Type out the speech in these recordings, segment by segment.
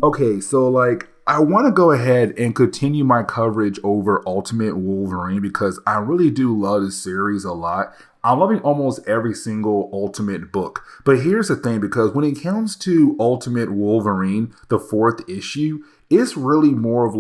Okay, so I want to go ahead and continue my coverage over Ultimate Wolverine because I really do love this series a lot. I'm loving almost every single Ultimate book. But here's the thing, because when it comes to Ultimate Wolverine, the fourth issue, it's really more of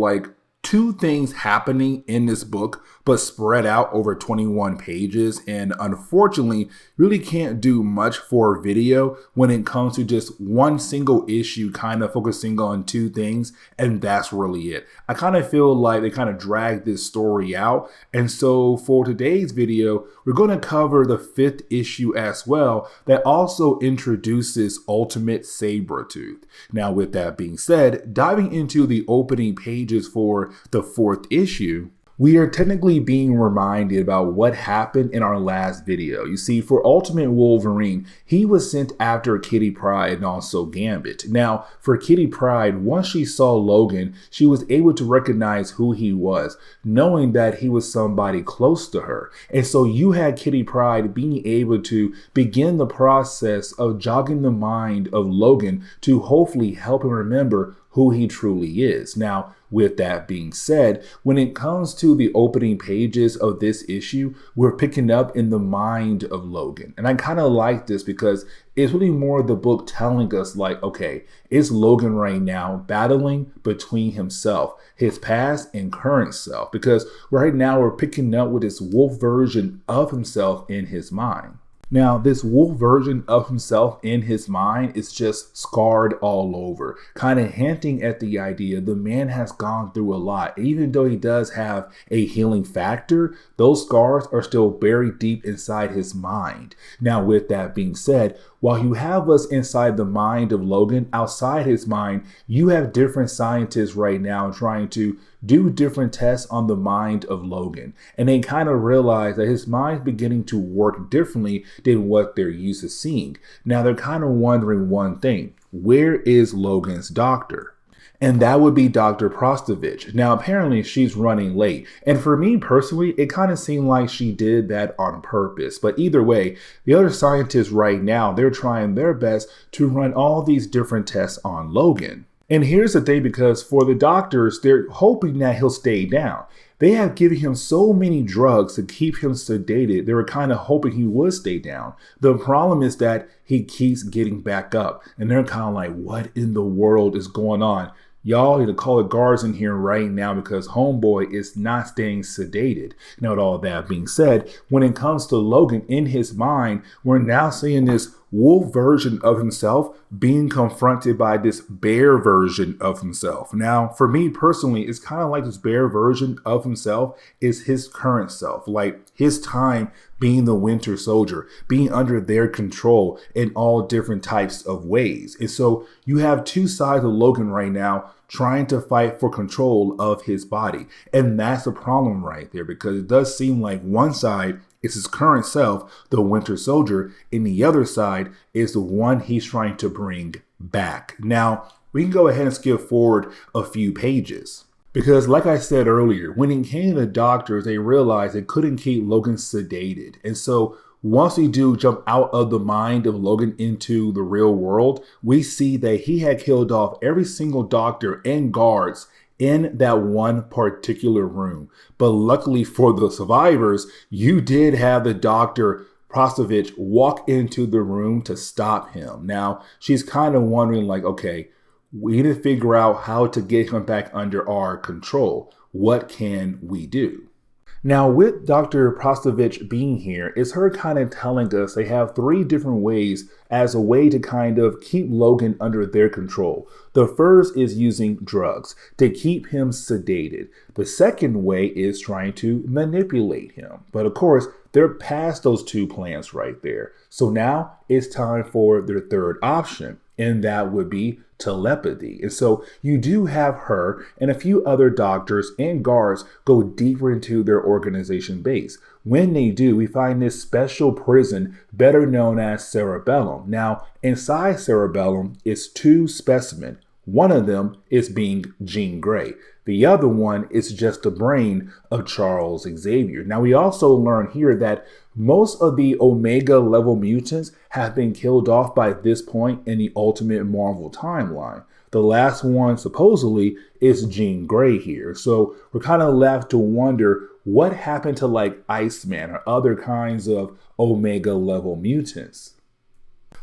two things happening in this book, but spread out over 21 pages. And unfortunately, really can't do much for video when it comes to just one single issue, kind of focusing on two things. And that's really it. I kind of feel like they kind of dragged this story out. And so for today's video, we're going to cover the fifth issue as well, that also introduces Ultimate Sabertooth. Now, with that being said, diving into the opening pages for the fourth issue, we are technically being reminded about what happened in our last video. You see, for Ultimate Wolverine, he was sent after Kitty Pryde and also Gambit. Now, for Kitty Pryde, once she saw Logan, she was able to recognize who he was, knowing that he was somebody close to her. And so you had Kitty Pryde being able to begin the process of jogging the mind of Logan to hopefully help him remember who he truly is. Now, with that being said, when it comes to the opening pages of this issue, we're picking up in the mind of Logan. And I kind of like this because it's really more the book telling us okay, it's Logan right now battling between himself, his past and current self, because right now we're picking up with this wolf version of himself in his mind. Now, this wolf version of himself in his mind is just scarred all over, kind of hinting at the idea the man has gone through a lot. Even though he does have a healing factor, those scars are still buried deep inside his mind. Now, with that being said, while you have us inside the mind of Logan, outside his mind, you have different scientists right now trying to do different tests on the mind of Logan. And they kind of realize that his mind's beginning to work differently than what they're used to seeing. Now they're kind of wondering one thing: where is Logan's doctor? And that would be Dr. Prostovich. Now, apparently she's running late. And for me personally, it kind of seemed like she did that on purpose. But either way, the other scientists right now, they're trying their best to run all these different tests on Logan. And here's the thing, because for the doctors, they're hoping that he'll stay down. They have given him so many drugs to keep him sedated. They were kind of hoping he would stay down. The problem is that he keeps getting back up. And they're kind of like, what in the world is going on? Y'all need to call the guards in here right now because homeboy is not staying sedated. Now, with all that being said, when it comes to Logan in his mind, we're now seeing this wolf version of himself being confronted by this bear version of himself. Now, for me personally, it's kind of like this bear version of himself is his current self, like his time being the Winter Soldier, being under their control in all different types of ways. And so you have two sides of Logan right now trying to fight for control of his body. And that's the problem right there, because it does seem like one side is his current self, the Winter Soldier, and the other side is the one he's trying to bring back. Now, we can go ahead and skip forward a few pages. Because like I said earlier, when it came to the doctors, they realized they couldn't keep Logan sedated. And so once we do jump out of the mind of Logan into the real world, we see that he had killed off every single doctor and guards in that one particular room. But luckily for the survivors, you did have the Dr. Prostovich walk into the room to stop him. Now, she's kind of wondering okay, we need to figure out how to get him back under our control. What can we do? Now, with Dr. Prostovich being here, it's her kind of telling us they have three different ways as a way to kind of keep Logan under their control. The first is using drugs to keep him sedated. The second way is trying to manipulate him. But of course, they're past those two plans right there. So now it's time for their third option, and that would be telepathy. And so you do have her and a few other doctors and guards go deeper into their organization base. When they do, we find this special prison better known as Cerebellum. Now, inside Cerebellum is two specimens. One of them is being Jean Grey. The other one is just the brain of Charles Xavier. Now, we also learn here that most of the Omega level mutants have been killed off by this point in the Ultimate Marvel timeline. the last one supposedly is Jean Grey here. So we're kind of left to wonder what happened to like Iceman or other kinds of Omega level mutants.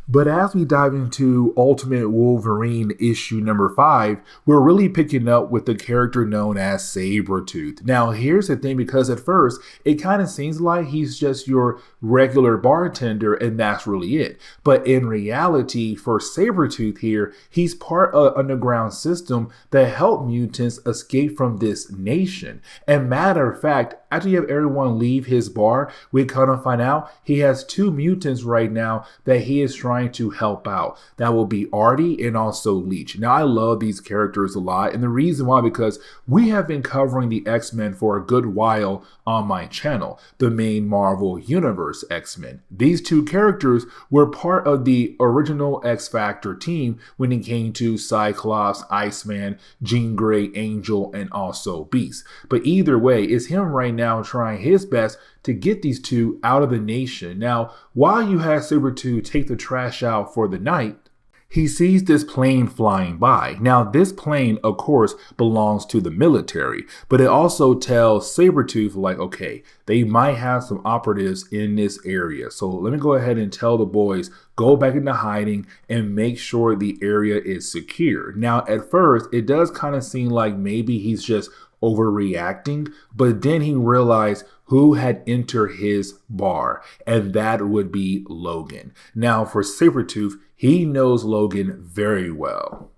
But as we dive into Ultimate Wolverine issue number 5, we're really picking up with the character known as Sabretooth. Now, here's the thing, because at first, it kind of seems like he's just your regular bartender and that's really it. But in reality, for Sabretooth here, he's part of an underground system that helped mutants escape from this nation. And matter of fact, after you have everyone leave his bar, we kind of find out he has 2 mutants right now that he is trying to help out. That will be Artie and also Leech. Now, I love these characters a lot, and the reason why, because we have been covering the X-Men for a good while on my channel, the main Marvel Universe X-Men. These 2 characters were part of the original X-Factor team when it came to Cyclops, Iceman, Jean Grey, Angel, and also Beast. But either way, it's him right now trying his best to get these 2 out of the nation. Now, while you have Sabretooth take the trash out for the night, he sees this plane flying by. Now, this plane, of course, belongs to the military, but it also tells Sabretooth, like, okay, they might have some operatives in this area. So let me go ahead and tell the boys, go back into hiding and make sure the area is secure. Now, at first, it does kind of seem like maybe he's just overreacting, but then he realized who had entered his bar, and that would be Logan. Now, for Sabretooth, he knows Logan very well.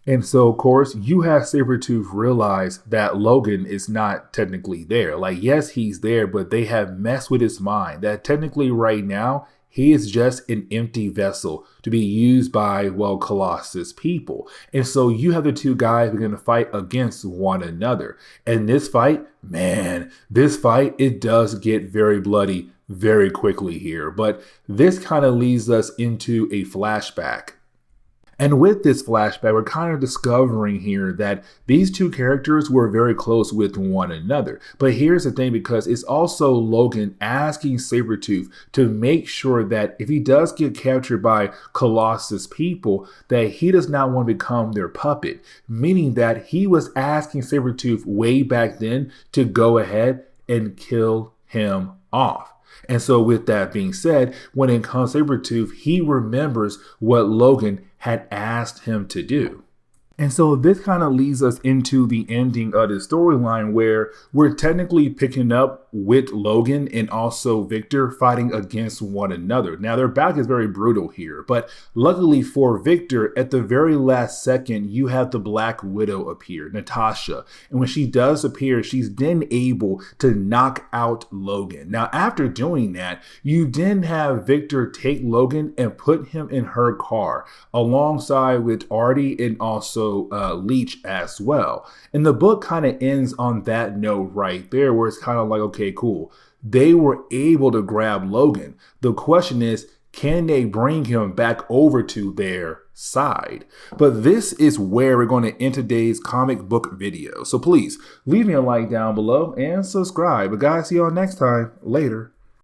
And so, of course, you have Sabretooth realize that Logan is not technically there. Like, yes, he's there, but they have messed with his mind. That technically right now, he is just an empty vessel to be used by, well, Colossus people. And so you have the 2 guys who are going to fight against one another. And this fight, man, it does get very bloody very quickly here. But this kind of leads us into a flashback. And with this flashback, we're kind of discovering here that these 2 characters were very close with one another. But here's the thing, because it's also Logan asking Sabretooth to make sure that if he does get captured by Colossus people, that he does not want to become their puppet. Meaning that he was asking Sabretooth way back then to go ahead and kill him off. And so with that being said, when it comes to Sabretooth, he remembers what Logan had asked him to do. And so this kind of leads us into the ending of the storyline, where we're technically picking up with Logan and also Victor fighting against one another. Now, their battle is very brutal here, but luckily for Victor, at the very last second, you have the Black Widow appear, Natasha. And when she does appear, she's then able to knock out Logan. Now, after doing that, you then have Victor take Logan and put him in her car alongside with Artie and also Leech as well. And the book kind of ends on that note right there, where it's kind of like, okay, cool. They were able to grab Logan. The question is, can they bring him back over to their side? But this is where we're going to end today's comic book video. So please leave me a like down below and subscribe. But guys, see y'all next time. Later.